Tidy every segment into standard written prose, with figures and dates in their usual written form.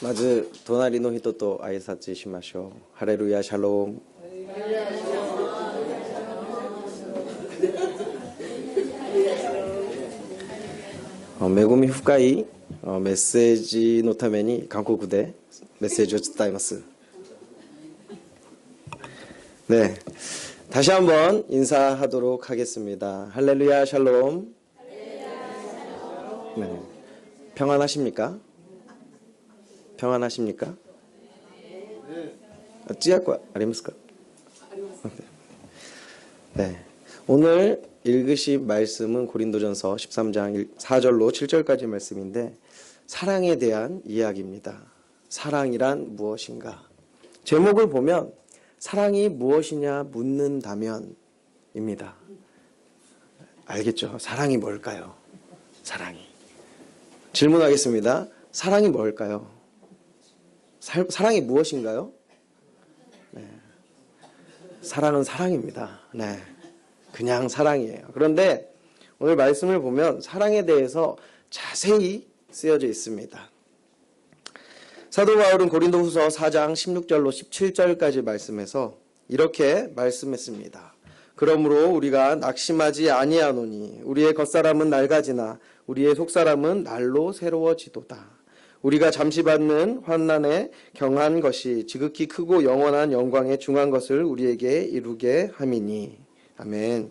まず隣の人と挨拶しましょう。ハレルヤシャローム。恵み深いメッセージのために韓国でメッセージを伝えます。네, 다시 한번 인사하도록 하겠습니다. 할렐루야 샬롬. 네, 평안하십니까? 평안하십니까? 찌약과 아리무스까? 네, 오늘 읽으실 말씀은 고린도전서 13장 4절로 7절까지 말씀인데 사랑에 대한 이야기입니다. 사랑이란 무엇인가? 제목을 보면 사랑이 무엇이냐 묻는다면입니다. 알겠죠? 사랑이 뭘까요? 사랑이. 질문하겠습니다. 사랑이 뭘까요? 사랑이 무엇인가요? 네. 사랑은 사랑입니다. 네. 그냥 사랑이에요. 그런데 오늘 말씀을 보면 사랑에 대해서 자세히 쓰여져 있습니다. 사도 바울은 고린도후서 4장 16절로 17절까지 말씀해서 이렇게 말씀했습니다. 그러므로 우리가 낙심하지 아니하노니 우리의 겉사람은 낡아지나 우리의 속사람은 날로 새로워지도다. 우리가 잠시 받는 환난에 경한 것이 지극히 크고 영원한 영광에 중한 것을 우리에게 이루게 함이니. 아멘.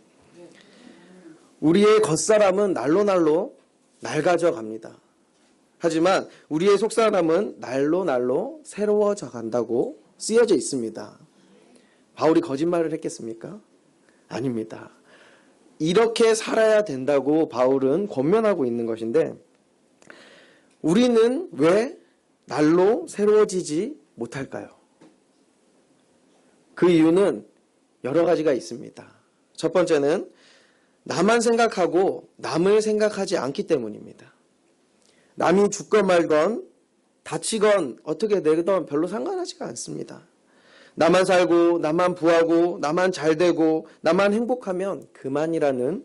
우리의 겉사람은 날로 낡아져 갑니다. 하지만 우리의 속사람은 날로 새로워져 간다고 쓰여져 있습니다. 바울이 거짓말을 했겠습니까? 아닙니다. 이렇게 살아야 된다고 바울은 권면하고 있는 것인데 우리는 왜 날로 새로워지지 못할까요? 그 이유는 여러 가지가 있습니다. 첫 번째는 나만 생각하고 남을 생각하지 않기 때문입니다. 남이 죽건 말건 다치건 어떻게 되건 별로 상관하지가 않습니다. 나만 살고 나만 부하고 나만 잘되고 나만 행복하면 그만이라는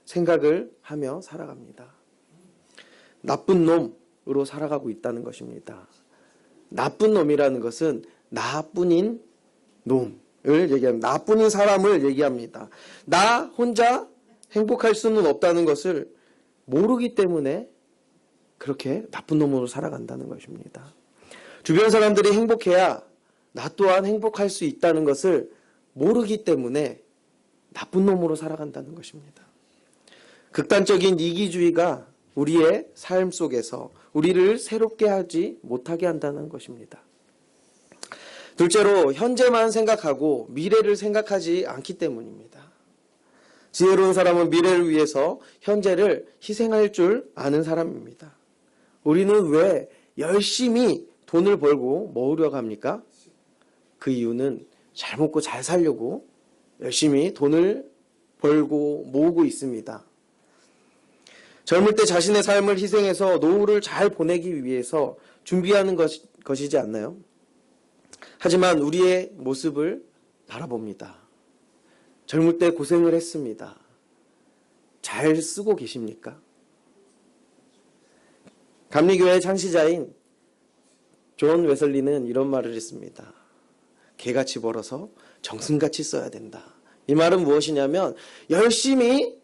생각을 하며 살아갑니다. 나쁜 놈으로 살아가고 있다는 것입니다. 나쁜 놈이라는 것은 나뿐인 놈을 얘기합니다. 나뿐인 사람을 얘기합니다. 나 혼자 행복할 수는 없다는 것을 모르기 때문에 그렇게 나쁜 놈으로 살아간다는 것입니다. 주변 사람들이 행복해야 나 또한 행복할 수 있다는 것을 모르기 때문에 나쁜 놈으로 살아간다는 것입니다. 극단적인 이기주의가 우리의 삶 속에서 우리를 새롭게 하지 못하게 한다는 것입니다. 둘째로 현재만 생각하고 미래를 생각하지 않기 때문입니다. 지혜로운 사람은 미래를 위해서 현재를 희생할 줄 아는 사람입니다. 우리는 왜 열심히 돈을 벌고 모으려고 합니까? 그 이유는 잘 먹고 잘 살려고 열심히 돈을 벌고 모으고 있습니다. 젊을 때 자신의 삶을 희생해서 노후를 잘 보내기 위해서 준비하는 것이지 않나요? 하지만 우리의 모습을 바라봅니다. 젊을 때 고생을 했습니다. 잘 쓰고 계십니까? 감리교회 창시자인 존 웨슬리는 이런 말을 했습니다. 개같이 벌어서 정승같이 써야 된다. 이 말은 무엇이냐면 열심히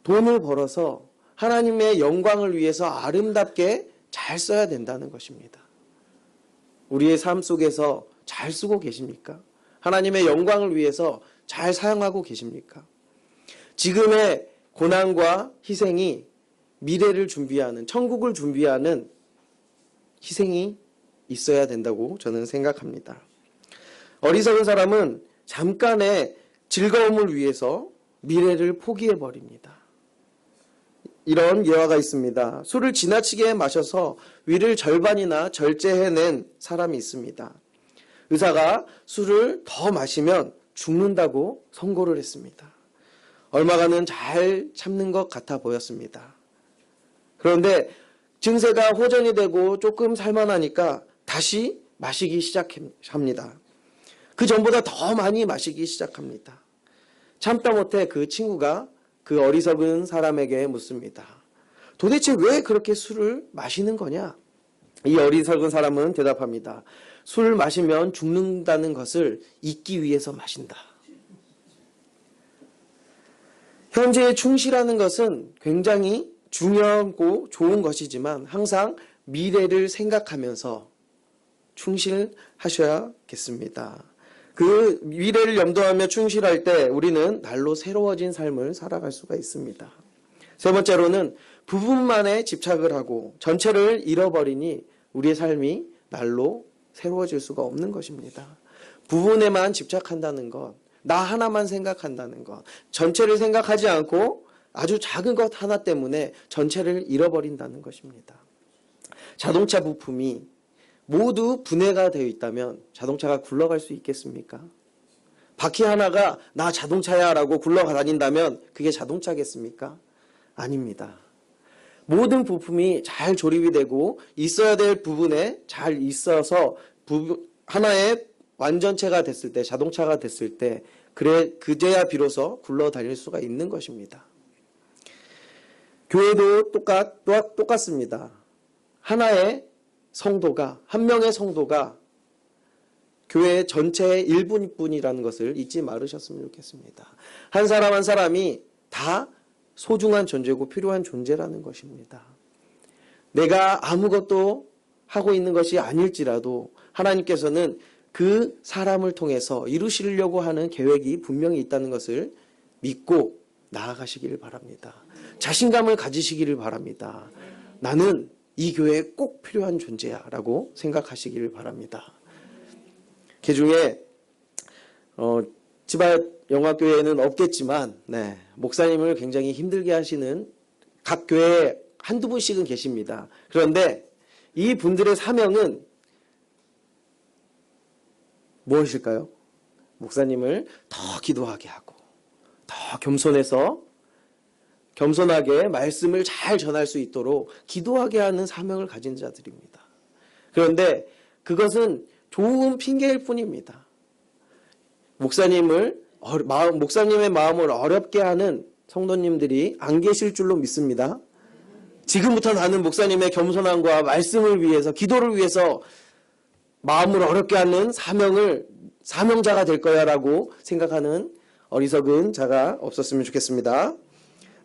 돈을 벌어서 하나님의 영광을 위해서 아름답게 잘 써야 된다는 것입니다. 우리의 삶 속에서 잘 쓰고 계십니까? 하나님의 영광을 위해서 잘 사용하고 계십니까? 지금의 고난과 희생이 미래를 준비하는, 천국을 준비하는 희생이 있어야 된다고 저는 생각합니다. 어리석은 사람은 잠깐의 즐거움을 위해서 미래를 포기해버립니다. 이런 예화가 있습니다. 술을 지나치게 마셔서 위를 절반이나 절제해낸 사람이 있습니다. 의사가 술을 더 마시면 죽는다고 선고를 했습니다. 얼마간은 잘 참는 것 같아 보였습니다. 그런데 증세가 호전이 되고 조금 살만하니까 다시 마시기 시작합니다. 그 전보다 더 많이 마시기 시작합니다. 참다 못해 그 친구가 그 어리석은 사람에게 묻습니다. 도대체 왜 그렇게 술을 마시는 거냐? 이 어리석은 사람은 대답합니다. 술 마시면 죽는다는 것을 잊기 위해서 마신다. 현재에 충실하는 것은 굉장히 중요하고 좋은 것이지만 항상 미래를 생각하면서 충실하셔야겠습니다. 그 미래를 염두하며 충실할 때 우리는 날로 새로워진 삶을 살아갈 수가 있습니다. 세 번째로는 부분만에 집착을 하고 전체를 잃어버리니 우리의 삶이 날로 새로워질 수가 없는 것입니다. 부분에만 집착한다는 것, 나 하나만 생각한다는 것, 전체를 생각하지 않고 아주 작은 것 하나 때문에 전체를 잃어버린다는 것입니다. 자동차 부품이 모두 분해가 되어 있다면 자동차가 굴러갈 수 있겠습니까? 바퀴 하나가 나 자동차야 라고 굴러다닌다면 그게 자동차겠습니까? 아닙니다. 모든 부품이 잘 조립이 되고 있어야 될 부분에 잘 있어서 하나의 완전체가 됐을 때, 자동차가 됐을 때 그제야 비로소 굴러다닐 수가 있는 것입니다. 교회도 똑같습니다. 하나의 성도가, 한 명의 성도가 교회 전체의 일부뿐이라는 것을 잊지 말으셨으면 좋겠습니다. 한 사람 한 사람이 다 소중한 존재고 필요한 존재라는 것입니다. 내가 아무것도 하고 있는 것이 아닐지라도 하나님께서는 그 사람을 통해서 이루시려고 하는 계획이 분명히 있다는 것을 믿고 나아가시기를 바랍니다. 자신감을 가지시기를 바랍니다. 나는 이 교회에 꼭 필요한 존재야 라고 생각하시기를 바랍니다. 그중에 지바영화교회에는 없겠지만 목사님을 굉장히 힘들게 하시는 각 교회에 한두 분씩은 계십니다. 그런데 이 분들의 사명은 무엇일까요? 목사님을 더 기도하게 하고 더 겸손하게 말씀을 잘 전할 수 있도록 기도하게 하는 사명을 가진 자들입니다. 그런데 그것은 좋은 핑계일 뿐입니다. 목사님의 마음을 어렵게 하는 성도님들이 안 계실 줄로 믿습니다. 지금부터 나는 목사님의 겸손함과 말씀을 위해서, 기도를 위해서 마음을 어렵게 하는 사명자가 될 거야 라고 생각하는 어리석은 자가 없었으면 좋겠습니다.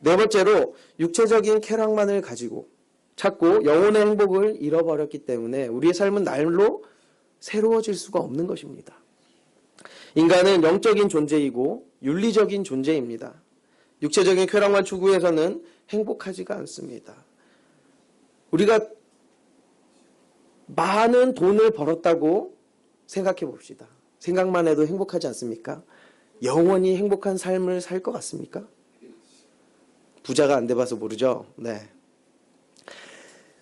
네 번째로 육체적인 쾌락만을 가지고 찾고 영혼의 행복을 잃어버렸기 때문에 우리의 삶은 날로 새로워질 수가 없는 것입니다. 인간은 영적인 존재이고 윤리적인 존재입니다. 육체적인 쾌락만 추구해서는 행복하지가 않습니다. 우리가 많은 돈을 벌었다고 생각해 봅시다. 생각만 해도 행복하지 않습니까? 영원히 행복한 삶을 살 것 같습니까? 부자가 안 돼봐서 모르죠.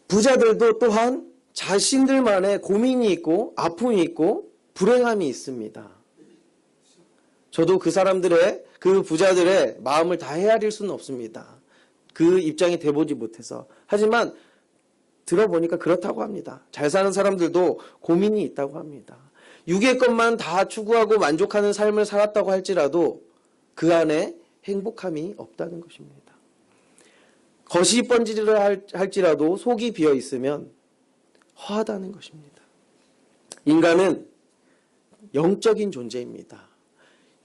부자들도 또한 자신들만의 고민이 있고 아픔이 있고 불행함이 있습니다. 저도 그 부자들의 마음을 다 헤아릴 수는 없습니다. 그 입장이 돼보지 못해서. 하지만 들어보니까 그렇다고 합니다. 잘 사는 사람들도 고민이 있다고 합니다. 육의 것만 다 추구하고 만족하는 삶을 살았다고 할지라도 그 안에 행복함이 없다는 것입니다. 겉이 번지르르 할지라도 속이 비어 있으면 허하다는 것입니다. 인간은 영적인 존재입니다.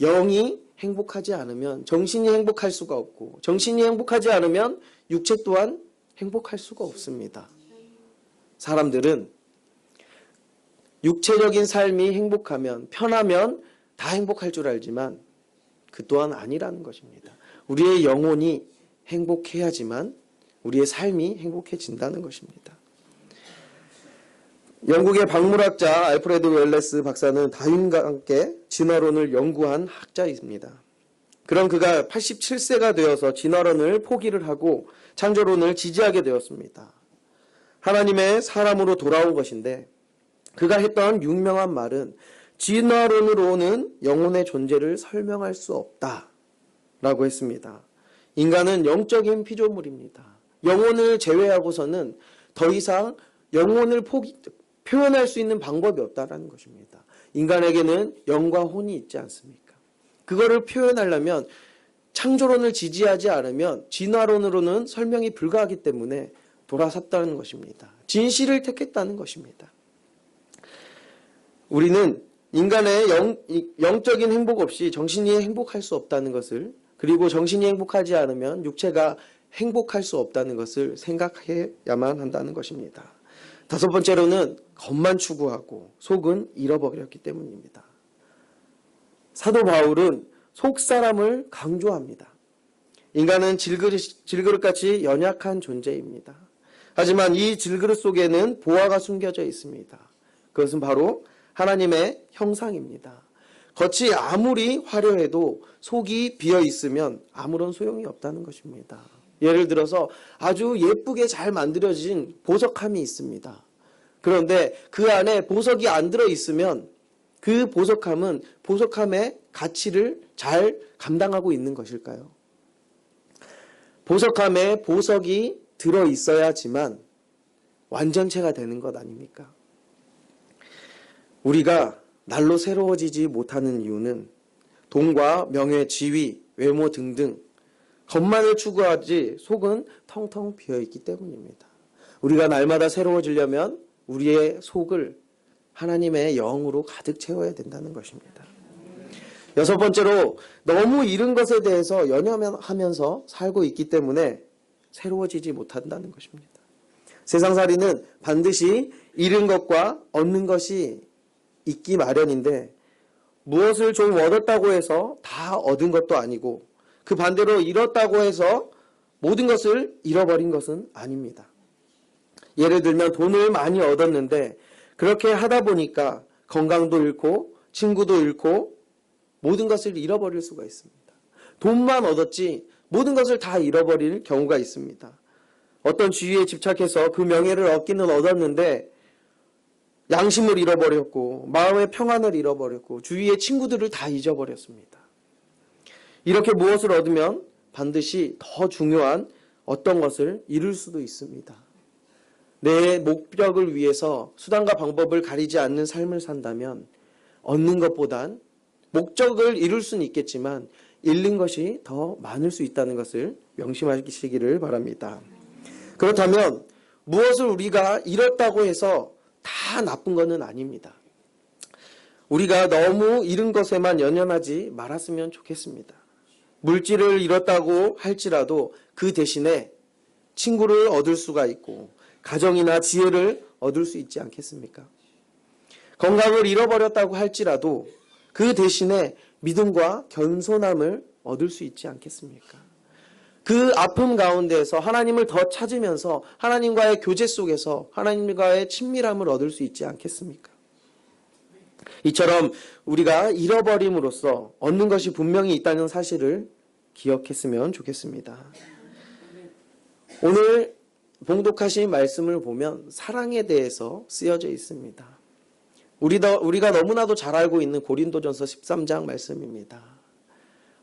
영이 행복하지 않으면 정신이 행복할 수가 없고 정신이 행복하지 않으면 육체 또한 행복할 수가 없습니다. 사람들은 육체적인 삶이 행복하면, 편하면 다 행복할 줄 알지만 그 또한 아니라는 것입니다. 우리의 영혼이 행복해야지만 우리의 삶이 행복해진다는 것입니다. 영국의 박물학자 알프레드 웰레스 박사는 다윈과 함께 진화론을 연구한 학자입니다. 그런 그가 87세가 되어서 진화론을 포기를 하고 창조론을 지지하게 되었습니다. 하나님의 사람으로 돌아온 것인데 그가 했던 유명한 말은 진화론으로는 영혼의 존재를 설명할 수 없다라고 했습니다. 인간은 영적인 피조물입니다. 영혼을 제외하고서는 더 이상 영혼을 표현할 수 있는 방법이 없다라는 것입니다. 인간에게는 영과 혼이 있지 않습니까? 그거를 표현하려면 창조론을 지지하지 않으면 진화론으로는 설명이 불가하기 때문에 돌아섰다는 것입니다. 진실을 택했다는 것입니다. 우리는 인간의 영적인 행복 없이 정신이 행복할 수 없다는 것을, 그리고 정신이 행복하지 않으면 육체가 행복할 수 없다는 것을 생각해야만 한다는 것입니다. 다섯 번째로는 겉만 추구하고 속은 잃어버렸기 때문입니다. 사도 바울은 속 사람을 강조합니다. 인간은 질그릇같이 연약한 존재입니다. 하지만 이 질그릇 속에는 보화가 숨겨져 있습니다. 그것은 바로 하나님의 형상입니다. 겉이 아무리 화려해도 속이 비어 있으면 아무런 소용이 없다는 것입니다. 예를 들어서 아주 예쁘게 잘 만들어진 보석함이 있습니다. 그런데 그 안에 보석이 안 들어 있으면 그 보석함은 보석함의 가치를 잘 감당하고 있는 것일까요? 보석함에 보석이 들어 있어야지만 완전체가 되는 것 아닙니까? 우리가 날로 새로워지지 못하는 이유는 돈과 명예, 지위, 외모 등등 겉만을 추구하지 속은 텅텅 비어있기 때문입니다. 우리가 날마다 새로워지려면 우리의 속을 하나님의 영으로 가득 채워야 된다는 것입니다. 여섯 번째로 너무 잃은 것에 대해서 연연하면서 살고 있기 때문에 새로워지지 못한다는 것입니다. 세상살이는 반드시 잃은 것과 얻는 것이 있기 마련인데 무엇을 좀 얻었다고 해서 다 얻은 것도 아니고 그 반대로 잃었다고 해서 모든 것을 잃어버린 것은 아닙니다. 예를 들면 돈을 많이 얻었는데 그렇게 하다 보니까 건강도 잃고 친구도 잃고 모든 것을 잃어버릴 수가 있습니다. 돈만 얻었지 모든 것을 다 잃어버릴 경우가 있습니다. 어떤 지위에 집착해서 그 명예를 얻기는 얻었는데 양심을 잃어버렸고 마음의 평안을 잃어버렸고 주위의 친구들을 다 잊어버렸습니다. 이렇게 무엇을 얻으면 반드시 더 중요한 어떤 것을 잃을 수도 있습니다. 내 목적을 위해서 수단과 방법을 가리지 않는 삶을 산다면 얻는 것보단 목적을 이룰 수는 있겠지만 잃는 것이 더 많을 수 있다는 것을 명심하시기를 바랍니다. 그렇다면 무엇을 우리가 잃었다고 해서 다 나쁜 것은 아닙니다. 우리가 너무 잃은 것에만 연연하지 말았으면 좋겠습니다. 물질을 잃었다고 할지라도 그 대신에 친구를 얻을 수가 있고 가정이나 지혜를 얻을 수 있지 않겠습니까? 건강을 잃어버렸다고 할지라도 그 대신에 믿음과 겸손함을 얻을 수 있지 않겠습니까? 그 아픔 가운데에서 하나님을 더 찾으면서 하나님과의 교제 속에서 하나님과의 친밀함을 얻을 수 있지 않겠습니까? 이처럼 우리가 잃어버림으로써 얻는 것이 분명히 있다는 사실을 기억했으면 좋겠습니다. 오늘 봉독하신 말씀을 보면 사랑에 대해서 쓰여져 있습니다. 우리가 너무나도 잘 알고 있는 고린도전서 13장 말씀입니다.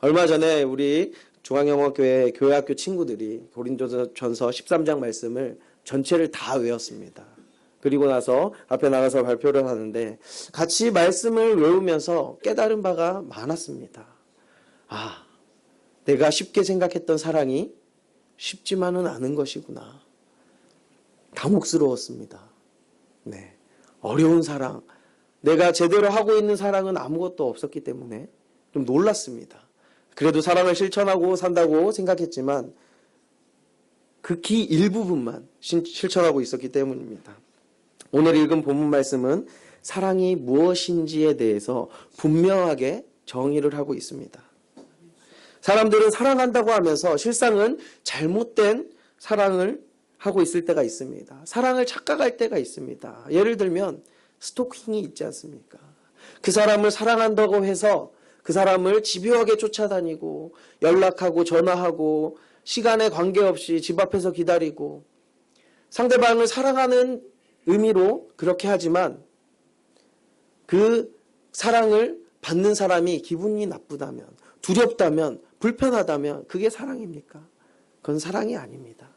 얼마 전에 우리 중앙영어교회 교회학교 친구들이 고린도전서 13장 말씀을 전체를 다 외웠습니다. 그리고 나서 앞에 나가서 발표를 하는데 같이 말씀을 외우면서 깨달은 바가 많았습니다. 아, 내가 쉽게 생각했던 사랑이 쉽지만은 않은 것이구나. 당혹스러웠습니다. 네, 어려운 사랑, 내가 제대로 하고 있는 사랑은 아무것도 없었기 때문에 좀 놀랐습니다. 그래도 사랑을 실천하고 산다고 생각했지만 극히 일부분만 실천하고 있었기 때문입니다. 오늘 읽은 본문 말씀은 사랑이 무엇인지에 대해서 분명하게 정의를 하고 있습니다. 사람들은 사랑한다고 하면서 실상은 잘못된 사랑을 하고 있을 때가 있습니다. 사랑을 착각할 때가 있습니다. 예를 들면 스토킹이 있지 않습니까? 그 사람을 사랑한다고 해서 그 사람을 집요하게 쫓아다니고 연락하고 전화하고 시간에 관계없이 집 앞에서 기다리고 상대방을 사랑하는 의미로 그렇게 하지만 그 사랑을 받는 사람이 기분이 나쁘다면 두렵다면 불편하다면 그게 사랑입니까? 그건 사랑이 아닙니다.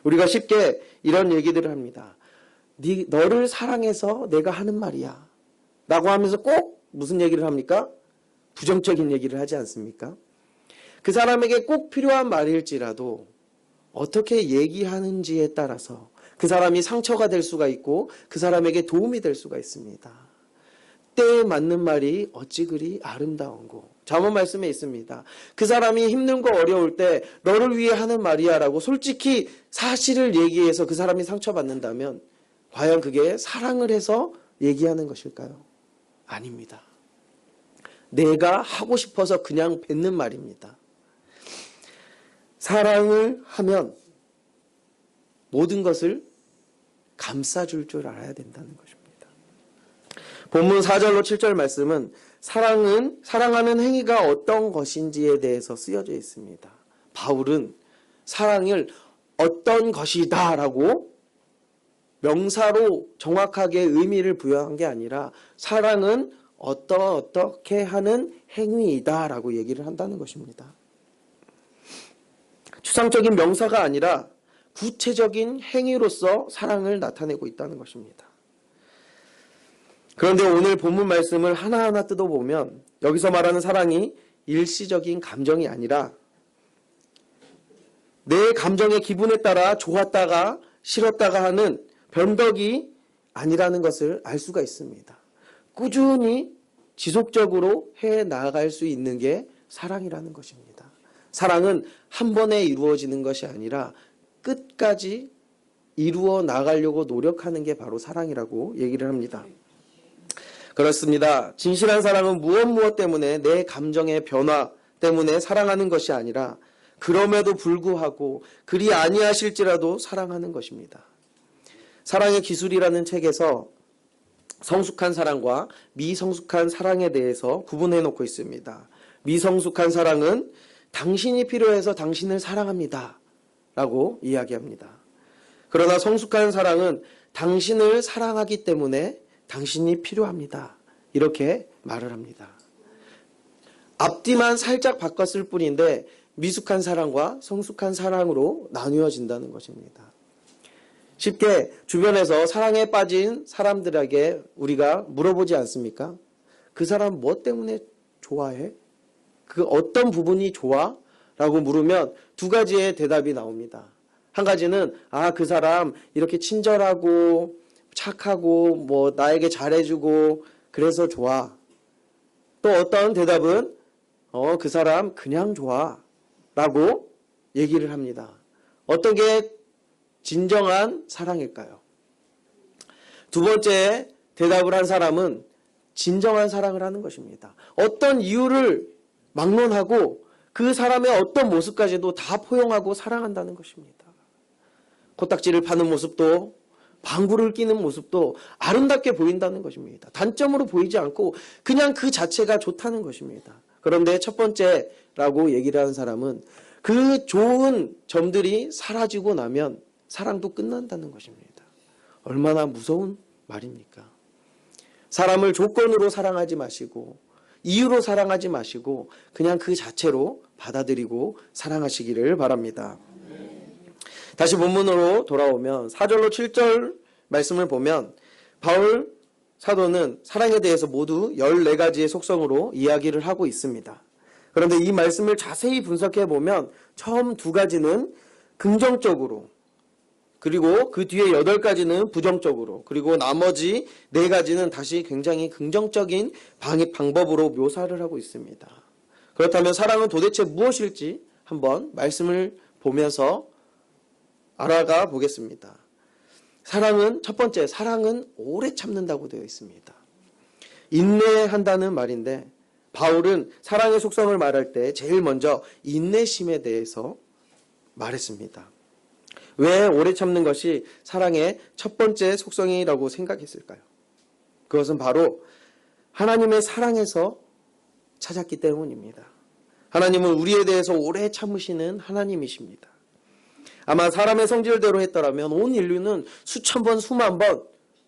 우리가 쉽게 이런 얘기들을 합니다. 너를 사랑해서 내가 하는 말이야 라고 하면서 꼭 무슨 얘기를 합니까? 부정적인 얘기를 하지 않습니까? 그 사람에게 꼭 필요한 말일지라도 어떻게 얘기하는지에 따라서 그 사람이 상처가 될 수가 있고 그 사람에게 도움이 될 수가 있습니다. 때에 맞는 말이 어찌 그리 아름다운고. 잠언 말씀에 있습니다. 그 사람이 힘든 거 어려울 때 너를 위해 하는 말이야 라고 솔직히 사실을 얘기해서 그 사람이 상처받는다면 과연 그게 사랑을 해서 얘기하는 것일까요? 아닙니다. 내가 하고 싶어서 그냥 뱉는 말입니다. 사랑을 하면 모든 것을 감싸줄 줄 알아야 된다는 것입니다. 본문 4절로 7절 말씀은 사랑하는 행위가 어떤 것인지에 대해서 쓰여져 있습니다. 바울은 사랑을 어떤 것이다 라고 명사로 정확하게 의미를 부여한 게 아니라 사랑은 어떻게 하는 행위이다 라고 얘기를 한다는 것입니다. 추상적인 명사가 아니라 구체적인 행위로서 사랑을 나타내고 있다는 것입니다. 그런데 오늘 본문 말씀을 하나하나 뜯어보면 여기서 말하는 사랑이 일시적인 감정이 아니라 내 감정의 기분에 따라 좋았다가 싫었다가 하는 변덕이 아니라는 것을 알 수가 있습니다. 꾸준히 지속적으로 해 나아갈 수 있는 게 사랑이라는 것입니다. 사랑은 한 번에 이루어지는 것이 아니라 끝까지 이루어 나가려고 노력하는 게 바로 사랑이라고 얘기를 합니다. 그렇습니다. 진실한 사랑은 무엇 때문에 내 감정의 변화 때문에 사랑하는 것이 아니라 그럼에도 불구하고 그리 아니하실지라도 사랑하는 것입니다. 사랑의 기술이라는 책에서 성숙한 사랑과 미성숙한 사랑에 대해서 구분해 놓고 있습니다. 미성숙한 사랑은 당신이 필요해서 당신을 사랑합니다 라고 이야기합니다. 그러나 성숙한 사랑은 당신을 사랑하기 때문에 당신이 필요합니다. 이렇게 말을 합니다. 앞뒤만 살짝 바꿨을 뿐인데 미숙한 사랑과 성숙한 사랑으로 나누어진다는 것입니다. 쉽게 주변에서 사랑에 빠진 사람들에게 우리가 물어보지 않습니까? 그 사람 뭐 때문에 좋아해? 그 어떤 부분이 좋아? 라고 물으면 두 가지의 대답이 나옵니다. 한 가지는 그 사람 이렇게 친절하고 착하고 뭐 나에게 잘해주고 그래서 좋아. 또 어떤 대답은 그 사람 그냥 좋아 라고 얘기를 합니다. 어떤 게 진정한 사랑일까요? 두 번째 대답을 한 사람은 진정한 사랑을 하는 것입니다. 어떤 이유를 막론하고 그 사람의 어떤 모습까지도 다 포용하고 사랑한다는 것입니다. 코딱지를 파는 모습도 방구를 끼는 모습도 아름답게 보인다는 것입니다. 단점으로 보이지 않고 그냥 그 자체가 좋다는 것입니다. 그런데 첫 번째라고 얘기를 하는 사람은 그 좋은 점들이 사라지고 나면 사랑도 끝난다는 것입니다. 얼마나 무서운 말입니까? 사람을 조건으로 사랑하지 마시고 이유로 사랑하지 마시고 그냥 그 자체로 받아들이고 사랑하시기를 바랍니다. 다시 본문으로 돌아오면 4절로 7절 말씀을 보면 바울 사도는 사랑에 대해서 모두 14가지의 속성으로 이야기를 하고 있습니다. 그런데 이 말씀을 자세히 분석해 보면 처음 2가지는 긍정적으로 그리고 그 뒤에 8가지는 부정적으로 그리고 나머지 4가지는 다시 굉장히 긍정적인 방법으로 묘사를 하고 있습니다. 그렇다면 사랑은 도대체 무엇일지 한번 말씀을 보면서 알아가 보겠습니다. 첫 번째, 사랑은 오래 참는다고 되어 있습니다. 인내한다는 말인데 바울은 사랑의 속성을 말할 때 제일 먼저 인내심에 대해서 말했습니다. 왜 오래 참는 것이 사랑의 첫 번째 속성이라고 생각했을까요? 그것은 바로 하나님의 사랑에서 찾았기 때문입니다. 하나님은 우리에 대해서 오래 참으시는 하나님이십니다. 아마 사람의 성질대로 했더라면 온 인류는 수천 번, 수만 번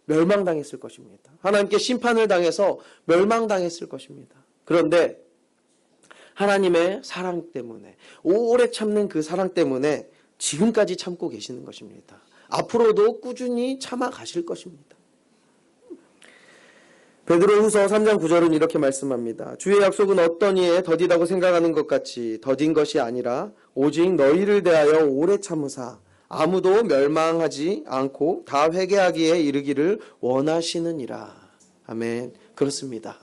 멸망당했을 것입니다. 하나님께 심판을 당해서 멸망당했을 것입니다. 그런데 하나님의 사랑 때문에 오래 참는 그 사랑 때문에 지금까지 참고 계시는 것입니다. 앞으로도 꾸준히 참아 가실 것입니다. 베드로후서 3장 9절은 이렇게 말씀합니다. 주의 약속은 어떤 이에 더디다고 생각하는 것 같이 더딘 것이 아니라 오직 너희를 대하여 오래 참으사 아무도 멸망하지 않고 다 회개하기에 이르기를 원하시느니라. 아멘. 그렇습니다.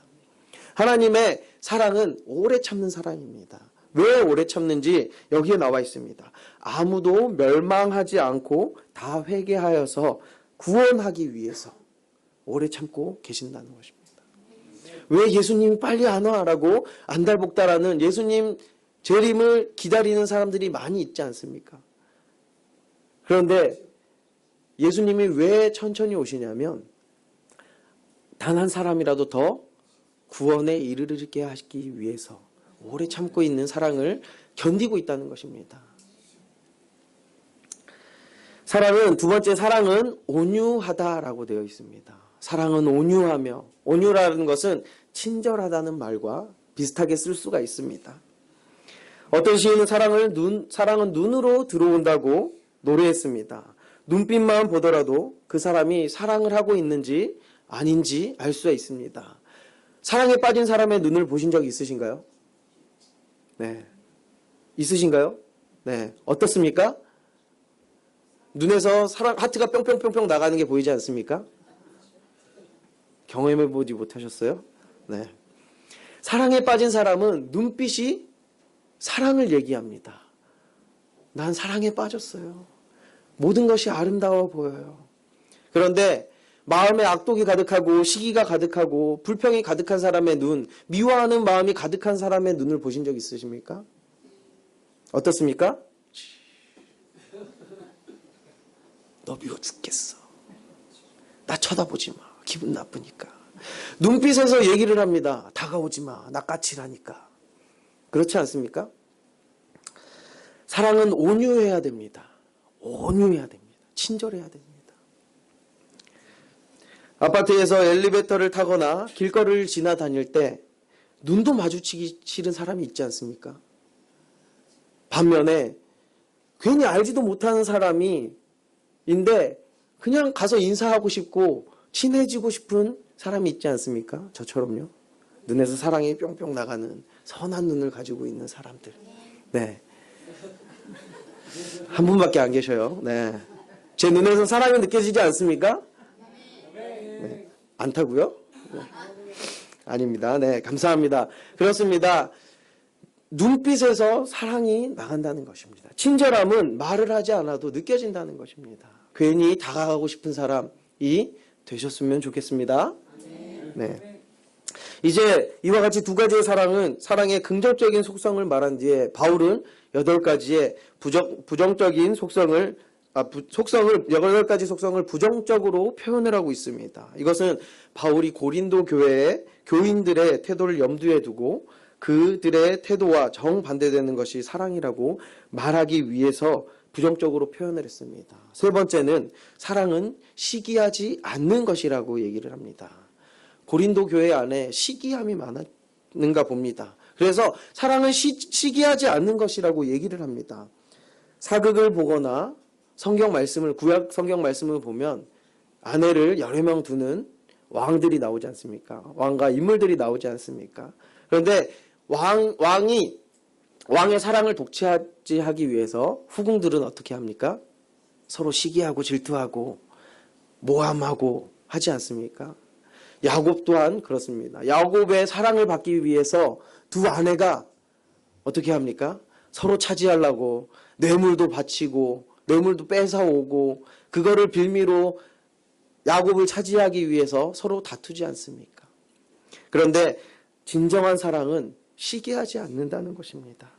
하나님의 사랑은 오래 참는 사랑입니다. 왜 오래 참는지 여기에 나와 있습니다. 아무도 멸망하지 않고 다 회개하여서 구원하기 위해서 오래 참고 계신다는 것입니다. 왜 예수님이 빨리 안 와라고 안달복달하는 예수님 재림을 기다리는 사람들이 많이 있지 않습니까? 그런데 예수님이 왜 천천히 오시냐면 단 한 사람이라도 더 구원에 이르게 하시기 위해서 오래 참고 있는 사랑을 견디고 있다는 것입니다. 사랑은 두 번째 사랑은 온유하다라고 되어 있습니다. 사랑은 온유하며 온유라는 것은 친절하다는 말과 비슷하게 쓸 수가 있습니다. 어떤 시인은 사랑은 눈으로 들어온다고 노래했습니다. 눈빛만 보더라도 그 사람이 사랑을 하고 있는지 아닌지 알 수가 있습니다. 사랑에 빠진 사람의 눈을 보신 적 있으신가요? 네. 있으신가요? 네. 어떻습니까? 눈에서 하트가 뿅뿅뿅뿅 나가는 게 보이지 않습니까? 경험해보지 못하셨어요? 네. 사랑에 빠진 사람은 눈빛이 사랑을 얘기합니다. 난 사랑에 빠졌어요. 모든 것이 아름다워 보여요. 그런데 마음에 악독이 가득하고 시기가 가득하고 불평이 가득한 사람의 눈, 미워하는 마음이 가득한 사람의 눈을 보신 적 있으십니까? 어떻습니까? 너 미워 죽겠어. 나 쳐다보지 마. 기분 나쁘니까. 눈빛에서 얘기를 합니다. 다가오지 마. 나 까칠하니까. 그렇지 않습니까? 사랑은 온유해야 됩니다. 온유해야 됩니다. 친절해야 됩니다. 아파트에서 엘리베이터를 타거나 길거리를 지나다닐 때 눈도 마주치기 싫은 사람이 있지 않습니까? 반면에 괜히 알지도 못하는 사람이 인데 그냥 가서 인사하고 싶고 친해지고 싶은 사람이 있지 않습니까? 저처럼요. 눈에서 사랑이 뿅뿅 나가는 선한 눈을 가지고 있는 사람들. 네. 한 분밖에 안 계셔요. 네. 제 눈에서 사랑이 느껴지지 않습니까? 네. 않다고요? 네. 아닙니다. 네, 감사합니다. 그렇습니다. 눈빛에서 사랑이 나간다는 것입니다. 친절함은 말을 하지 않아도 느껴진다는 것입니다. 괜히 다가가고 싶은 사람이 되셨으면 좋겠습니다. 네. 이제 이와 같이 두 가지의 사랑의 긍정적인 속성을 말한 뒤에 바울은 8가지의 부정적인 속성을 8가지 속성을 부정적으로 표현을 하고 있습니다. 이것은 바울이 고린도 교회의 교인들의 태도를 염두에 두고 그들의 태도와 정반대되는 것이 사랑이라고 말하기 위해서 부정적으로 표현을 했습니다. 세 번째는 사랑은 시기하지 않는 것이라고 얘기를 합니다. 고린도 교회 안에 시기함이 많았는가 봅니다. 그래서 사랑은 시기하지 않는 것이라고 얘기를 합니다. 사극을 보거나 구약 성경 말씀을 보면 아내를 여러 명 두는 왕들이 나오지 않습니까? 왕과 인물들이 나오지 않습니까? 그런데 왕의 사랑을 독차지하기 위해서 후궁들은 어떻게 합니까? 서로 시기하고 질투하고 모함하고 하지 않습니까? 야곱 또한 그렇습니다. 야곱의 사랑을 받기 위해서 두 아내가 어떻게 합니까? 서로 차지하려고 뇌물도 바치고 뇌물도 뺏어오고 그거를 빌미로 야곱을 차지하기 위해서 서로 다투지 않습니까? 그런데 진정한 사랑은 시기하지 않는다는 것입니다.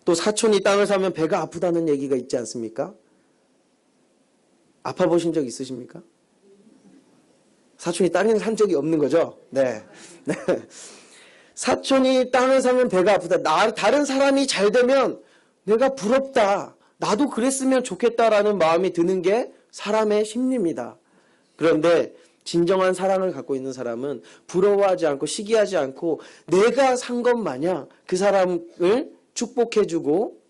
또 사촌이 땅을 사면 배가 아프다는 얘기가 있지 않습니까? 아파 보신 적 있으십니까? 사촌이 땅을 산 적이 없는 거죠? 네. 네. 사촌이 땅을 사면 배가 아프다. 다른 사람이 잘 되면 내가 부럽다. 나도 그랬으면 좋겠다라는 마음이 드는 게 사람의 심리입니다. 그런데 진정한 사랑을 갖고 있는 사람은 부러워하지 않고 시기하지 않고 내가 산 것 마냥 그 사람을 축복해주고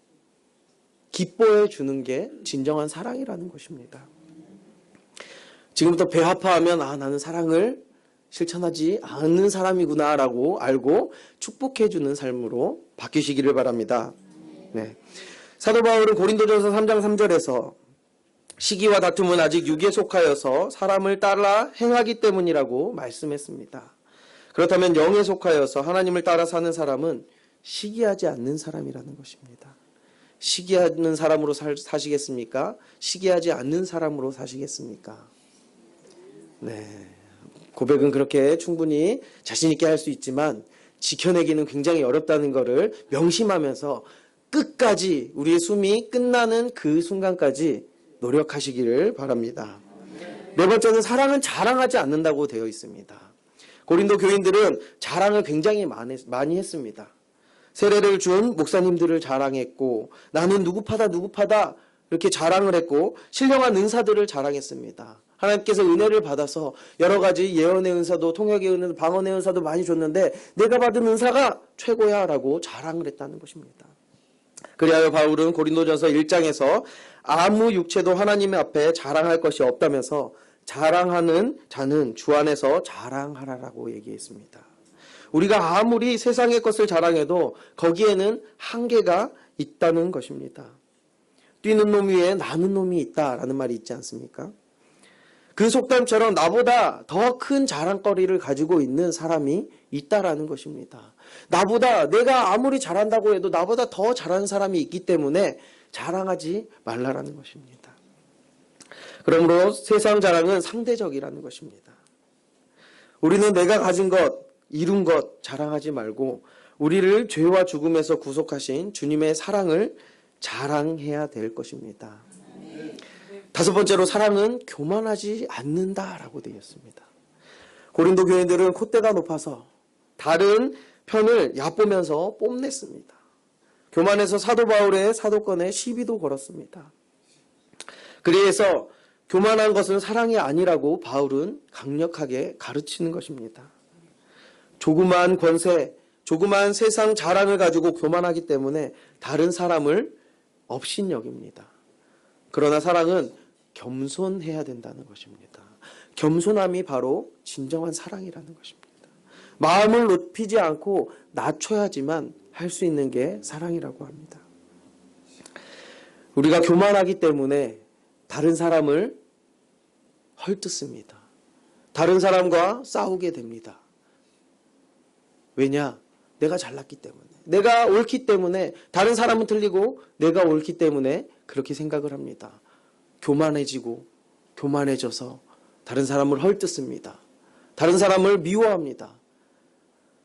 기뻐해주는 게 진정한 사랑이라는 것입니다. 지금부터 배 아파하면 나는 사랑을 실천하지 않는 사람이구나 라고 알고 축복해주는 삶으로 바뀌시기를 바랍니다. 네. 사도 바울은 고린도전서 3장 3절에서 시기와 다툼은 아직 육에 속하여서 사람을 따라 행하기 때문이라고 말씀했습니다. 그렇다면 영에 속하여서 하나님을 따라 사는 사람은 시기하지 않는 사람이라는 것입니다. 시기하는 사람으로 사시겠습니까? 시기하지 않는 사람으로 사시겠습니까? 네. 고백은 그렇게 충분히 자신 있게 할 수 있지만 지켜내기는 굉장히 어렵다는 것을 명심하면서 끝까지 우리의 숨이 끝나는 그 순간까지 노력하시기를 바랍니다. 네 번째는 사랑은 자랑하지 않는다고 되어 있습니다. 고린도 교인들은 자랑을 굉장히 많이 했습니다. 세례를 준 목사님들을 자랑했고 나는 누구파다 이렇게 자랑을 했고 신령한 은사들을 자랑했습니다. 하나님께서 은혜를 받아서 여러 가지 예언의 은사도 통역의 은사도 방언의 은사도 많이 줬는데 내가 받은 은사가 최고야 라고 자랑을 했다는 것입니다. 그리하여 바울은 고린도전서 1장에서 아무 육체도 하나님 앞에 자랑할 것이 없다면서 자랑하는 자는 주 안에서 자랑하라라고 얘기했습니다. 우리가 아무리 세상의 것을 자랑해도 거기에는 한계가 있다는 것입니다. 뛰는 놈 위에 나는 놈이 있다라는 말이 있지 않습니까? 그 속담처럼 나보다 더 큰 자랑거리를 가지고 있는 사람이 있다라는 것입니다. 내가 아무리 잘한다고 해도 나보다 더 잘하는 사람이 있기 때문에 자랑하지 말라라는 것입니다. 그러므로 세상 자랑은 상대적이라는 것입니다. 우리는 내가 가진 것, 이룬 것 자랑하지 말고 우리를 죄와 죽음에서 구속하신 주님의 사랑을 자랑해야 될 것입니다. 다섯 번째로 사랑은 교만하지 않는다라고 되어 있습니다. 고린도 교인들은 콧대가 높아서 다른 편을 얕보면서 뽐냈습니다. 교만해서 사도 바울의 사도권에 시비도 걸었습니다. 그래서 교만한 것은 사랑이 아니라고 바울은 강력하게 가르치는 것입니다. 조그만 권세, 조그만 세상 자랑을 가지고 교만하기 때문에 다른 사람을 업신여깁니다. 그러나 사랑은 겸손해야 된다는 것입니다. 겸손함이 바로 진정한 사랑이라는 것입니다. 마음을 높이지 않고 낮춰야지만 할 수 있는 게 사랑이라고 합니다. 우리가 교만하기 때문에 다른 사람을 헐뜯습니다. 다른 사람과 싸우게 됩니다. 왜냐? 내가 잘났기 때문에. 내가 옳기 때문에. 다른 사람은 틀리고 내가 옳기 때문에 그렇게 생각을 합니다. 교만해져서 다른 사람을 헐뜯습니다. 다른 사람을 미워합니다.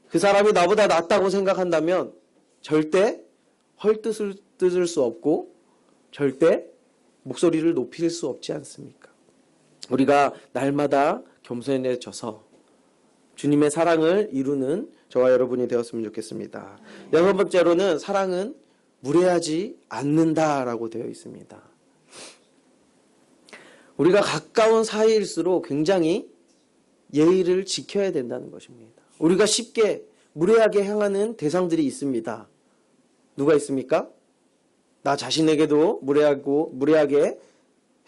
그 사람이 나보다 낫다고 생각한다면 절대 헐뜯을 수 없고 절대 목소리를 높일 수 없지 않습니까? 우리가 날마다 겸손해져서 주님의 사랑을 이루는 저와 여러분이 되었으면 좋겠습니다. 여섯 번째로는 사랑은 무례하지 않는다라고 되어 있습니다. 우리가 가까운 사이일수록 굉장히 예의를 지켜야 된다는 것입니다. 우리가 쉽게 무례하게 행하는 대상들이 있습니다. 누가 있습니까? 나 자신에게도 무례하게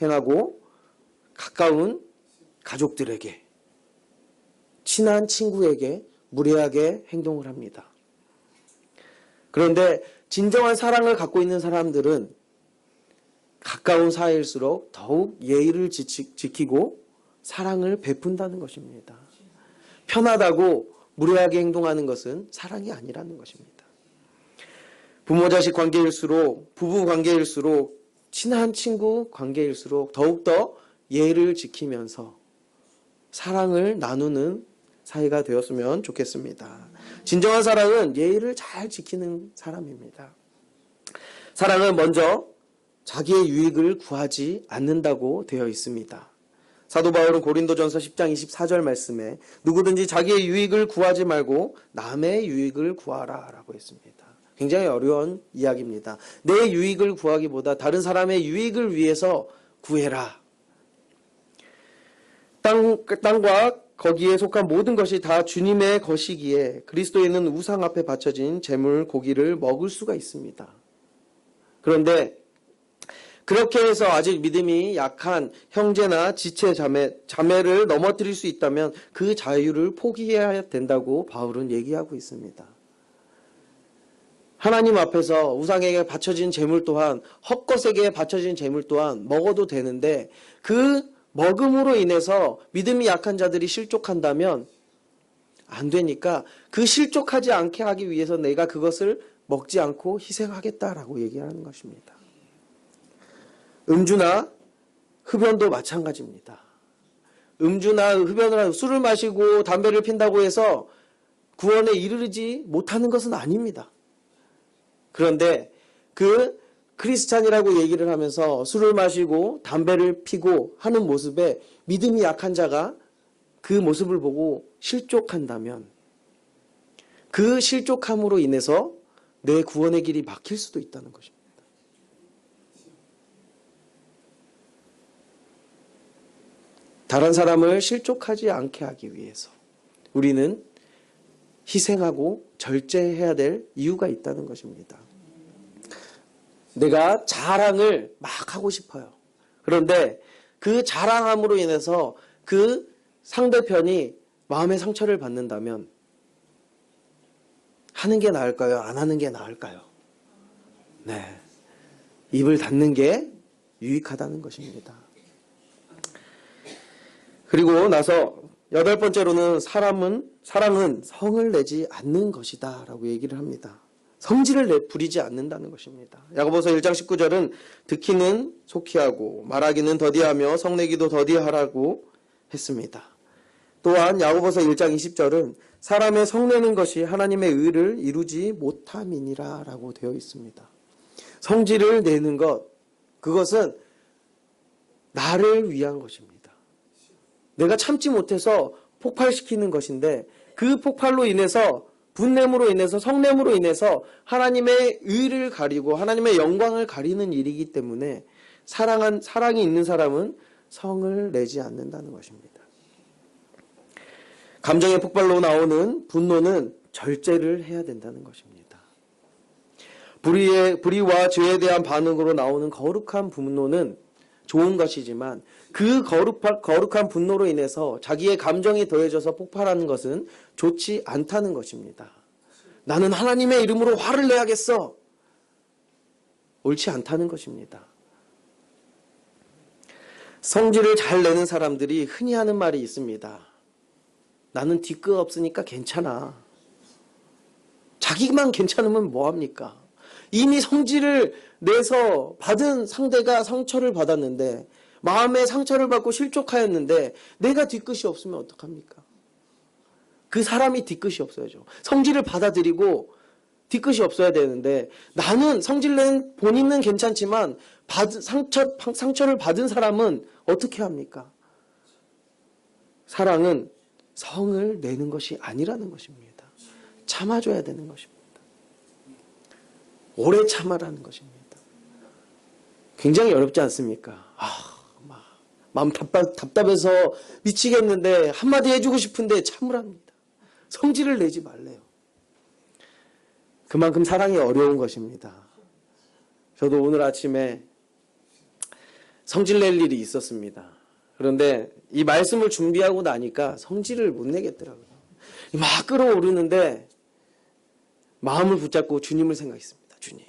행하고 가까운 가족들에게, 친한 친구에게 무례하게 행동을 합니다. 그런데 진정한 사랑을 갖고 있는 사람들은 가까운 사이일수록 더욱 예의를 지키고 사랑을 베푼다는 것입니다. 편하다고 무례하게 행동하는 것은 사랑이 아니라는 것입니다. 부모 자식 관계일수록, 부부 관계일수록, 친한 친구 관계일수록 더욱더 예의를 지키면서 사랑을 나누는 사이가 되었으면 좋겠습니다. 진정한 사랑은 예의를 잘 지키는 사람입니다. 사랑은 먼저 자기의 유익을 구하지 않는다고 되어 있습니다. 사도 바울은 고린도전서 10장 24절 말씀에 누구든지 자기의 유익을 구하지 말고 남의 유익을 구하라 라고 했습니다. 굉장히 어려운 이야기입니다. 내 유익을 구하기보다 다른 사람의 유익을 위해서 구해라. 땅과 거기에 속한 모든 것이 다 주님의 것이기에 그리스도에 있는 우상 앞에 바쳐진 제물 고기를 먹을 수가 있습니다. 그런데 그렇게 해서 아직 믿음이 약한 형제나 지체 자매를 넘어뜨릴 수 있다면 그 자유를 포기해야 된다고 바울은 얘기하고 있습니다. 하나님 앞에서 우상에게 바쳐진 제물 또한, 헛것에게 바쳐진 제물 또한 먹어도 되는데, 그 먹음으로 인해서 믿음이 약한 자들이 실족한다면 안 되니까, 그 실족하지 않게 하기 위해서 내가 그것을 먹지 않고 희생하겠다라고 얘기하는 것입니다. 음주나 흡연도 마찬가지입니다. 음주나 흡연을, 술을 마시고 담배를 핀다고 해서 구원에 이르지 못하는 것은 아닙니다. 그런데 그 크리스찬이라고 얘기를 하면서 술을 마시고 담배를 피고 하는 모습에 믿음이 약한 자가 그 모습을 보고 실족한다면, 그 실족함으로 인해서 내 구원의 길이 막힐 수도 있다는 것입니다. 다른 사람을 실족하지 않게 하기 위해서 우리는 희생하고 절제해야 될 이유가 있다는 것입니다. 내가 자랑을 막 하고 싶어요. 그런데 그 자랑함으로 인해서 그 상대편이 마음의 상처를 받는다면 하는 게 나을까요? 안 하는 게 나을까요? 네, 입을 닫는 게 유익하다는 것입니다. 그리고 나서 8번째로는 사랑은 성을 내지 않는 것이다 라고 얘기를 합니다. 성질을 부리지 않는다는 것입니다. 야고보서 1장 19절은 듣기는 속히 하고 말하기는 더디하며 성내기도 더디하라고 했습니다. 또한 야고보서 1장 20절은 사람의 성내는 것이 하나님의 의를 이루지 못함이니라 라고 되어 있습니다. 성질을 내는 것, 그것은 나를 위한 것입니다. 내가 참지 못해서 폭발시키는 것인데, 그 폭발로 인해서, 분냄으로 인해서, 성냄으로 인해서 하나님의 의를 가리고 하나님의 영광을 가리는 일이기 때문에 사랑이 있는 사람은 성을 내지 않는다는 것입니다. 감정의 폭발로 나오는 분노는 절제를 해야 된다는 것입니다. 불의와 죄에 대한 반응으로 나오는 거룩한 분노는 좋은 것이지만, 그 거룩한 분노로 인해서 자기의 감정이 더해져서 폭발하는 것은 좋지 않다는 것입니다. 나는 하나님의 이름으로 화를 내야겠어. 옳지 않다는 것입니다. 성질을 잘 내는 사람들이 흔히 하는 말이 있습니다. 나는 뒤끝 없으니까 괜찮아. 자기만 괜찮으면 뭐합니까? 이미 성질을 내서 받은 상대가 상처를 받았는데, 마음에 상처를 받고 실족하였는데 내가 뒤끝이 없으면 어떡합니까? 그 사람이 뒤끝이 없어야죠. 성질을 받아들이고 뒤끝이 없어야 되는데, 나는 성질낸 본인은 괜찮지만 상처를 받은 사람은 어떻게 합니까? 사랑은 성을 내는 것이 아니라는 것입니다. 참아줘야 되는 것입니다. 오래 참아라는 것입니다. 굉장히 어렵지 않습니까? 마음 답답해서 미치겠는데 한마디 해주고 싶은데 참으랍니다. 성질을 내지 말래요. 그만큼 사랑이 어려운 것입니다. 저도 오늘 아침에 성질 낼 일이 있었습니다. 그런데 이 말씀을 준비하고 나니까 성질을 못 내겠더라고요. 막 끌어오르는데 마음을 붙잡고 주님을 생각했습니다. 주님,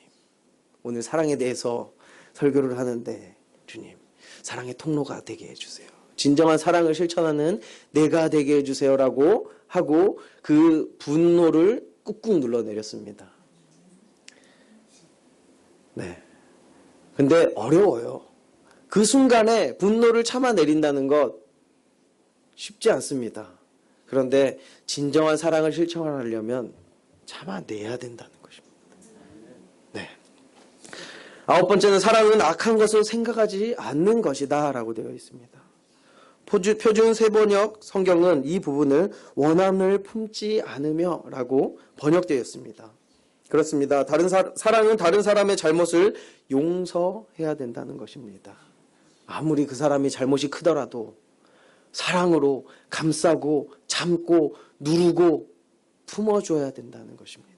오늘 사랑에 대해서 설교를 하는데 주님, 사랑의 통로가 되게 해주세요. 진정한 사랑을 실천하는 내가 되게 해주세요라고 하고 그 분노를 꾹꾹 눌러내렸습니다. 네. 근데 어려워요. 그 순간에 분노를 참아내린다는 것 쉽지 않습니다. 그런데 진정한 사랑을 실천하려면 참아내야 된다는 것입니다. 네. 9번째는 사랑은 악한 것을 생각하지 않는 것이다 라고 되어 있습니다. 표준 세번역 성경은 이 부분을 원한을 품지 않으며 라고 번역되어 있습니다. 그렇습니다. 사랑은 다른 사람의 잘못을 용서해야 된다는 것입니다. 아무리 그 사람이 잘못이 크더라도 사랑으로 감싸고 참고 누르고 품어줘야 된다는 것입니다.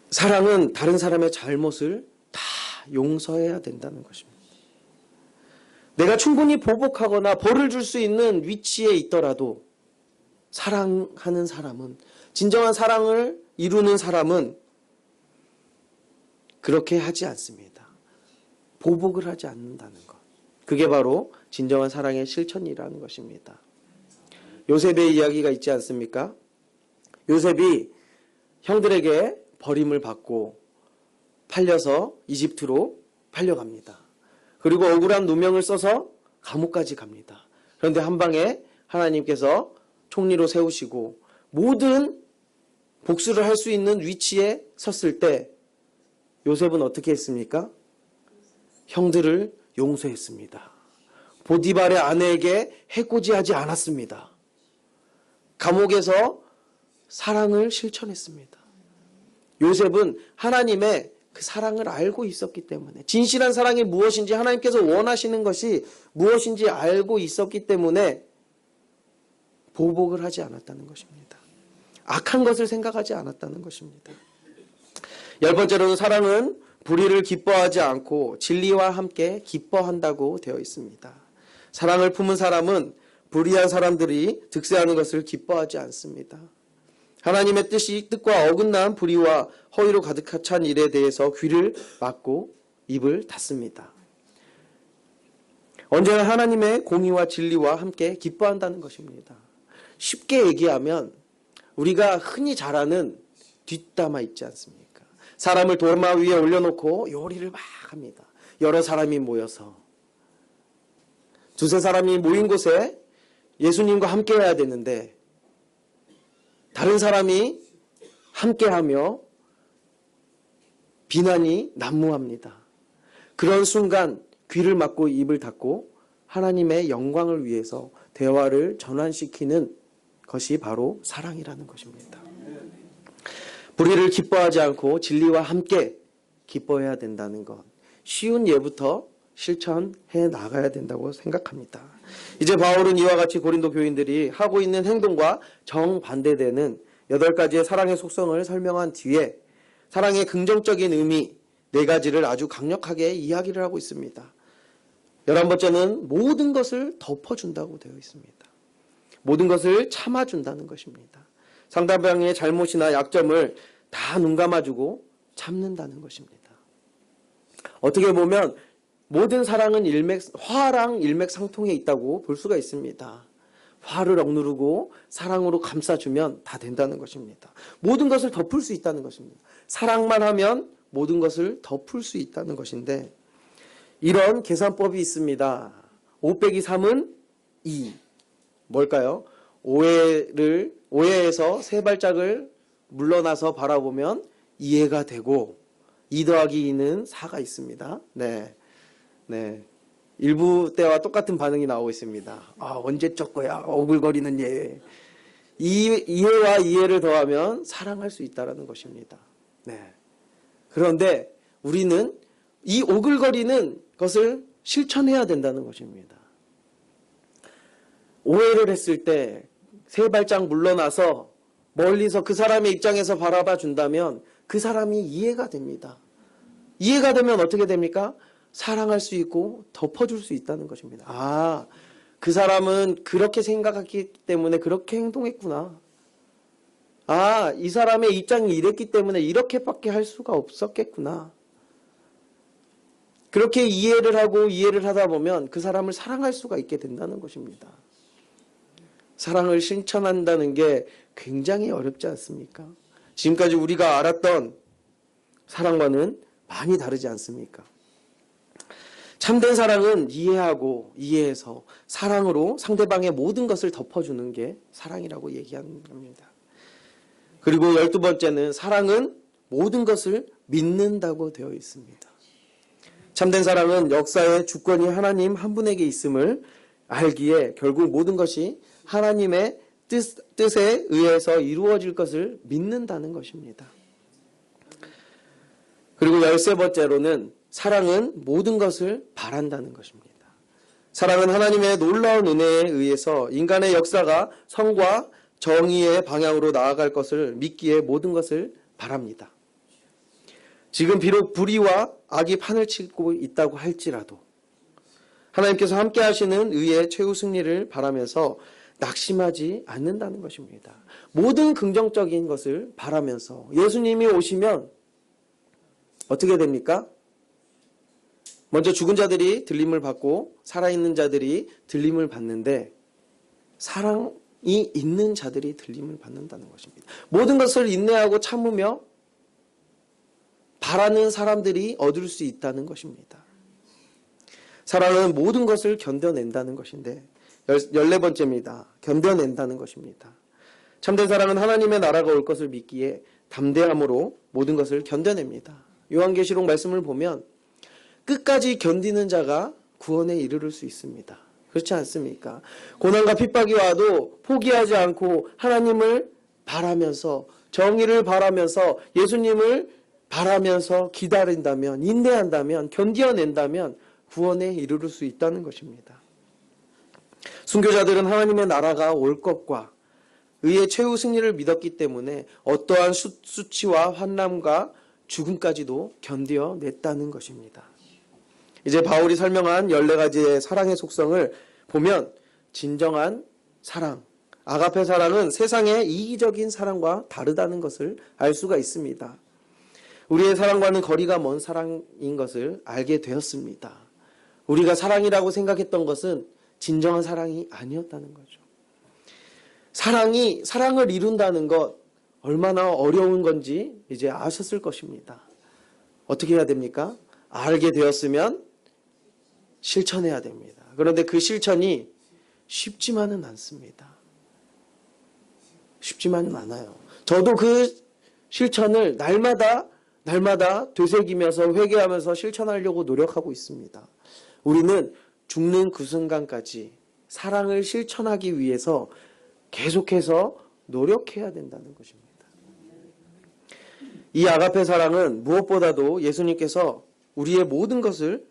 사랑은 다른 사람의 잘못을 다 용서해야 된다는 것입니다. 내가 충분히 보복하거나 벌을 줄 수 있는 위치에 있더라도 사랑하는 사람은 진정한 사랑을 이루는 사람은 그렇게 하지 않습니다. 보복을 하지 않는다는 것. 그게 바로 진정한 사랑의 실천이라는 것입니다. 요셉의 이야기가 있지 않습니까? 요셉이 형들에게 버림을 받고 팔려서 이집트로 팔려갑니다. 그리고 억울한 누명을 써서 감옥까지 갑니다. 그런데 한 방에 하나님께서 총리로 세우시고 모든 복수를 할 수 있는 위치에 섰을 때 요셉은 어떻게 했습니까? 형들을 용서했습니다. 보디발의 아내에게 해코지하지 않았습니다. 감옥에서 사랑을 실천했습니다. 요셉은 하나님의 그 사랑을 알고 있었기 때문에, 진실한 사랑이 무엇인지, 하나님께서 원하시는 것이 무엇인지 알고 있었기 때문에 보복을 하지 않았다는 것입니다. 악한 것을 생각하지 않았다는 것입니다. 10번째로는 사랑은 불의를 기뻐하지 않고 진리와 함께 기뻐한다고 되어 있습니다. 사랑을 품은 사람은 불의한 사람들이 득세하는 것을 기뻐하지 않습니다. 하나님의 뜻과 어긋난 불의와 허위로 가득 찬 일에 대해서 귀를 막고 입을 닫습니다. 언제나 하나님의 공의와 진리와 함께 기뻐한다는 것입니다. 쉽게 얘기하면 우리가 흔히 잘 아는 뒷담화 있지 않습니까? 사람을 도마 위에 올려놓고 요리를 막 합니다. 여러 사람이 모여서 두세 사람이 모인 곳에 예수님과 함께 해야 되는데 다른 사람이 함께하며 비난이 난무합니다. 그런 순간 귀를 막고 입을 닫고 하나님의 영광을 위해서 대화를 전환시키는 것이 바로 사랑이라는 것입니다. 불의를 기뻐하지 않고 진리와 함께 기뻐해야 된다는 것, 쉬운 예부터 실천해 나가야 된다고 생각합니다. 이제 바울은 이와 같이 고린도 교인들이 하고 있는 행동과 정반대되는 8가지의 사랑의 속성을 설명한 뒤에 사랑의 긍정적인 의미 4가지를 아주 강력하게 이야기를 하고 있습니다. 11번째는 모든 것을 덮어준다고 되어 있습니다. 모든 것을 참아준다는 것입니다. 상대방의 잘못이나 약점을 다 눈 감아주고 참는다는 것입니다. 어떻게 보면 모든 사랑은 화랑 일맥상통해 있다고 볼 수가 있습니다. 화를 억누르고 사랑으로 감싸주면 다 된다는 것입니다. 모든 것을 덮을 수 있다는 것입니다. 사랑만 하면 모든 것을 덮을 수 있다는 것인데 이런 계산법이 있습니다. 5 빼기 3은 2. 뭘까요? 오해에서 3발짝을 물러나서 바라보면 이해가 되고 2 더하기 2는 4가 있습니다. 네. 1부 때와 똑같은 반응이 나오고 있습니다. 언제적 거야? 오글거리는 예. 이해와 이해를 더하면 사랑할 수 있다는 것입니다. 네. 그런데 우리는 이 오글거리는 것을 실천해야 된다는 것입니다. 오해를 했을 때 3발짝 물러나서 멀리서 그 사람의 입장에서 바라봐 준다면 그 사람이 이해가 됩니다. 이해가 되면 어떻게 됩니까? 사랑할 수 있고 덮어줄 수 있다는 것입니다. 그 사람은 그렇게 생각했기 때문에 그렇게 행동했구나. 이 사람의 입장이 이랬기 때문에 이렇게밖에 할 수가 없었겠구나. 그렇게 이해를 하다 보면 그 사람을 사랑할 수가 있게 된다는 것입니다. 사랑을 실천한다는 게 굉장히 어렵지 않습니까? 지금까지 우리가 알았던 사랑과는 많이 다르지 않습니까? 참된 사랑은 이해해서 사랑으로 상대방의 모든 것을 덮어주는 게 사랑이라고 얘기하는 겁니다. 그리고 12번째는 사랑은 모든 것을 믿는다고 되어 있습니다. 참된 사랑은 역사의 주권이 하나님 한 분에게 있음을 알기에 결국 모든 것이 하나님의 뜻에 의해서 이루어질 것을 믿는다는 것입니다. 그리고 13번째로는 사랑은 모든 것을 바란다는 것입니다. 사랑은 하나님의 놀라운 은혜에 의해서 인간의 역사가 성과 정의의 방향으로 나아갈 것을 믿기에 모든 것을 바랍니다. 지금 비록 불의와 악이 판을 치고 있다고 할지라도 하나님께서 함께 하시는 의의 최후 승리를 바라면서 낙심하지 않는다는 것입니다. 모든 긍정적인 것을 바라면서 예수님이 오시면 어떻게 됩니까? 먼저 죽은 자들이 들림을 받고 살아있는 자들이 들림을 받는데 사랑이 있는 자들이 들림을 받는다는 것입니다. 모든 것을 인내하고 참으며 바라는 사람들이 얻을 수 있다는 것입니다. 사랑은 모든 것을 견뎌낸다는 것인데 14번째입니다. 견뎌낸다는 것입니다. 참된 사랑은 하나님의 나라가 올 것을 믿기에 담대함으로 모든 것을 견뎌냅니다. 요한계시록 말씀을 보면 끝까지 견디는 자가 구원에 이르를 수 있습니다. 그렇지 않습니까? 고난과 핍박이 와도 포기하지 않고 하나님을 바라면서 정의를 바라면서 예수님을 바라면서 기다린다면 인내한다면 견뎌낸다면 구원에 이르를 수 있다는 것입니다. 순교자들은 하나님의 나라가 올 것과 의의 최후 승리를 믿었기 때문에 어떠한 수치와 환난과 죽음까지도 견뎌냈다는 것입니다. 이제 바울이 설명한 14가지의 사랑의 속성을 보면 진정한 사랑, 아가페 사랑은 세상의 이기적인 사랑과 다르다는 것을 알 수가 있습니다. 우리의 사랑과는 거리가 먼 사랑인 것을 알게 되었습니다. 우리가 사랑이라고 생각했던 것은 진정한 사랑이 아니었다는 거죠. 사랑을 이룬다는 것 얼마나 어려운 건지 이제 아셨을 것입니다. 어떻게 해야 됩니까? 알게 되었으면 실천해야 됩니다. 그런데 그 실천이 쉽지만은 않습니다. 쉽지만은 않아요. 저도 그 실천을 날마다 되새기면서 회개하면서 실천하려고 노력하고 있습니다. 우리는 죽는 그 순간까지 사랑을 실천하기 위해서 계속해서 노력해야 된다는 것입니다. 이 아가페 사랑은 무엇보다도 예수님께서 우리의 모든 것을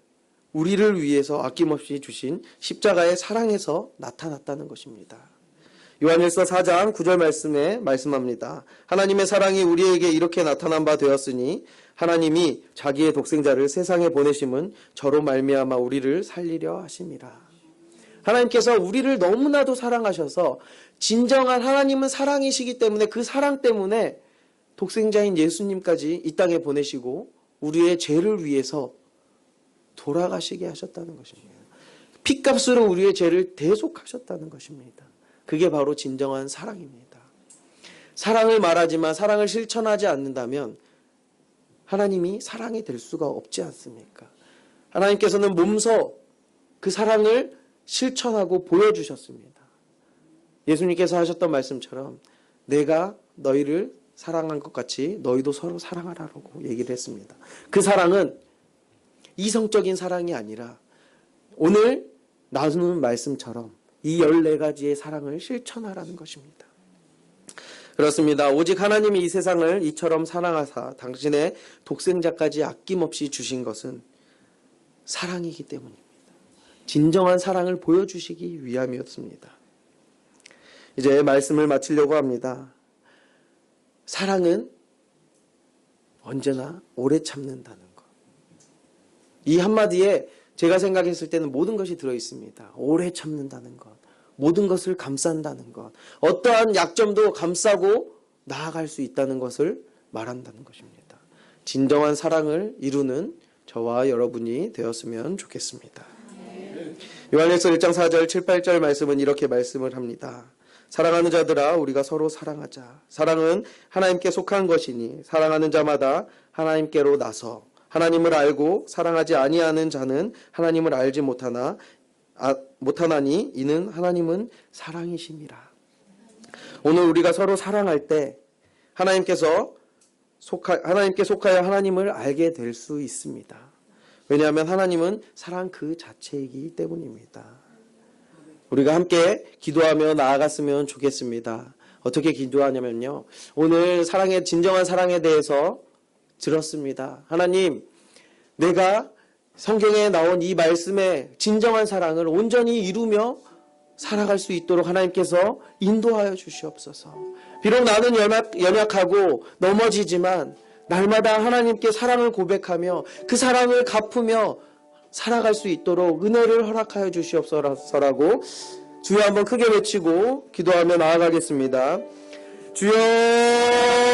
우리를 위해서 아낌없이 주신 십자가의 사랑에서 나타났다는 것입니다. 요한일서 4장 9절 말씀에 말씀합니다. 하나님의 사랑이 우리에게 이렇게 나타난 바 되었으니 하나님이 자기의 독생자를 세상에 보내심은 저로 말미암아 우리를 살리려 하심이라. 하나님께서 우리를 너무나도 사랑하셔서 진정한 하나님은 사랑이시기 때문에 그 사랑 때문에 독생자인 예수님까지 이 땅에 보내시고 우리의 죄를 위해서 돌아가시게 하셨다는 것입니다. 핏값으로 우리의 죄를 대속하셨다는 것입니다. 그게 바로 진정한 사랑입니다. 사랑을 말하지만 사랑을 실천하지 않는다면 하나님이 사랑이 될 수가 없지 않습니까? 하나님께서는 몸소 그 사랑을 실천하고 보여주셨습니다. 예수님께서 하셨던 말씀처럼 내가 너희를 사랑한 것 같이 너희도 서로 사랑하라고 얘기를 했습니다. 그 사랑은 이성적인 사랑이 아니라 오늘 나누는 말씀처럼 이 14가지의 사랑을 실천하라는 것입니다. 그렇습니다. 오직 하나님이 이 세상을 이처럼 사랑하사 당신의 독생자까지 아낌없이 주신 것은 사랑이기 때문입니다. 진정한 사랑을 보여주시기 위함이었습니다. 이제 말씀을 마치려고 합니다. 사랑은 언제나 오래 참는다는 것. 이 한마디에 제가 생각했을 때는 모든 것이 들어있습니다. 오래 참는다는 것. 모든 것을 감싼다는 것. 어떠한 약점도 감싸고 나아갈 수 있다는 것을 말한다는 것입니다. 진정한 사랑을 이루는 저와 여러분이 되었으면 좋겠습니다. 요한일서 1장 4절 7, 8절 말씀은 이렇게 말씀을 합니다. 사랑하는 자들아 우리가 서로 사랑하자. 사랑은 하나님께 속한 것이니 사랑하는 자마다 하나님께로 나서 하나님을 알고 사랑하지 아니하는 자는 하나님을 알지 못하나니 이는 하나님은 사랑이심이라. 오늘 우리가 서로 사랑할 때 하나님께 속하여 하나님을 알게 될 수 있습니다. 왜냐하면 하나님은 사랑 그 자체이기 때문입니다. 우리가 함께 기도하며 나아갔으면 좋겠습니다. 어떻게 기도하냐면요. 오늘 진정한 사랑에 대해서 들었습니다. 하나님, 내가 성경에 나온 이 말씀의 진정한 사랑을 온전히 이루며 살아갈 수 있도록 하나님께서 인도하여 주시옵소서. 비록 나는 연약하고 넘어지지만 날마다 하나님께 사랑을 고백하며 그 사랑을 갚으며 살아갈 수 있도록 은혜를 허락하여 주시옵소서라고 주여 한번 크게 외치고 기도하며 나아가겠습니다. 주여